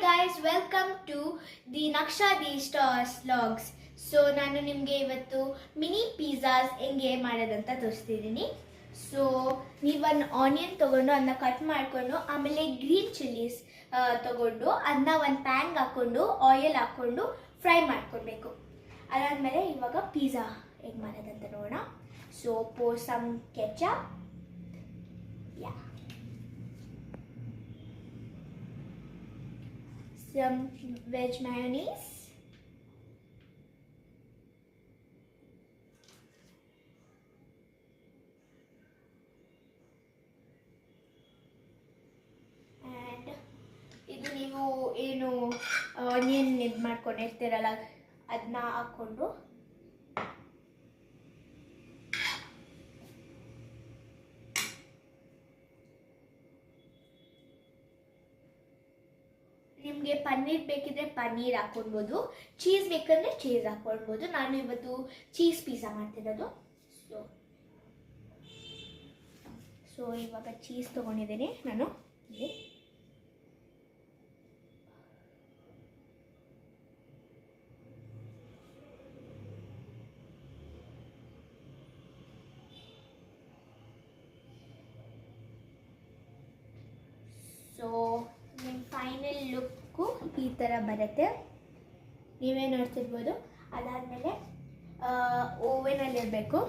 guys, welcome to the Nakshadi Stars vlogs. So ನಾನು ನಿಮಗೆ ಇವತ್ತು ಮಿನಿ ಪಿಜ್ಜಾಸ್ ಹೆಂಗೆ ಮಾಡೋದಂತ ತೋರಿಸ್ತಿದ್ದೀನಿ. ಸೊ ನೀವೊಂದು ಆನಿಯನ್ ತೊಗೊಂಡು ಅದನ್ನ ಕಟ್ ಮಾಡಿಕೊಂಡು ಆಮೇಲೆ ಗ್ರೀನ್ ಚಿಲ್ಲೀಸ್ ತೊಗೊಂಡು ಅದನ್ನ ಒಂದು ಪ್ಯಾನ್ಗೆ ಹಾಕ್ಕೊಂಡು ಆಯಿಲ್ ಹಾಕ್ಕೊಂಡು ಫ್ರೈ ಮಾಡ್ಕೊಳ್ಬೇಕು. ಅದಾದಮೇಲೆ ಇವಾಗ ಪಿಜ್ಜಾ ಹೇಗೆ ಮಾಡೋದಂತ ನೋಡೋಣ. So pour some ketchup. Yeah. Some veg mayonnaise. And ಇದು ನೀವು ಏನು ಆನಿಯನ್ ಇದು ಮಾಡ್ಕೊಂಡಿರ್ತೀರಲ್ಲ ಅದನ್ನ ಹಾಕ್ಕೊಂಡು ನಿಮಗೆ ಪನ್ನೀರ್ ಬೇಕಿದ್ರೆ ಪನ್ನೀರ್ ಹಾಕ್ಕೊಳ್ಬೋದು, ಚೀಸ್ ಬೇಕಂದ್ರೆ ಚೀಸ್ ಹಾಕ್ಕೊಳ್ಬೋದು. ನಾನು ಇವತ್ತು ಚೀಸ್ ಪಿಜ್ಜಾ ಮಾಡ್ತಿರೋದು. ಸೊ ಇವಾಗ ಚೀಸ್ ತೊಗೊಂಡಿದ್ದೀನಿ ನಾನು. ಸೊ ನಿಮ್ಮ ಫೈನಲ್ ಲುಕ್ಕು ಈ ಥರ ಬರುತ್ತೆ, ನೀವೇ ನೋಡ್ತಿರ್ಬೋದು. ಅದಾದಮೇಲೆ ಓವೆನಲ್ಲಿರಬೇಕು.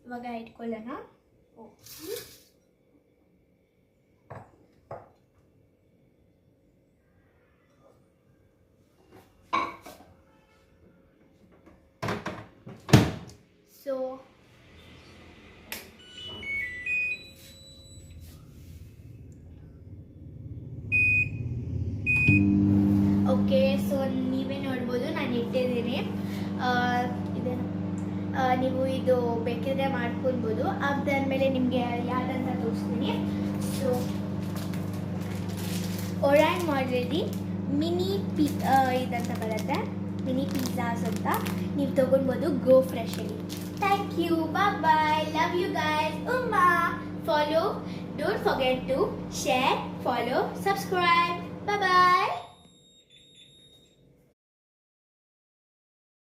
ಇವಾಗ ಇಟ್ಕೊಳ್ಳೋಣ. ಸೊ ಓಕೆ, ಸೊ ನೀವೇ ನೋಡ್ಬೋದು ನಾನು ಇಟ್ಟಿದ್ದೀನಿ. ಇದನ್ನು ನೀವು ಇದು ಬೇಕಿದ್ರೆ ಮಾಡ್ಕೊಳ್ಬೋದು. ಅದಾದಮೇಲೆ ನಿಮಗೆ ಯಾವ್ದಂತ ತೋರಿಸ್ತೀನಿ. ಸೊ ಒರಾನ್ ಮಾಡ್ರೆಡಿ ಮಿನಿ ಇದಂತ ಬರುತ್ತೆ, ಮಿನಿ ಪಿಜ್ಜಾಸ್ ಅಂತ ನೀವು ತೊಗೊಳ್ಬೋದು ಗೋ ಫ್ರೆಶಲ್ಲಿ. Thank you, bye, love you guys. ಉಮ್ಮಾ. Follow, don't forget to share, follow, subscribe. Bye.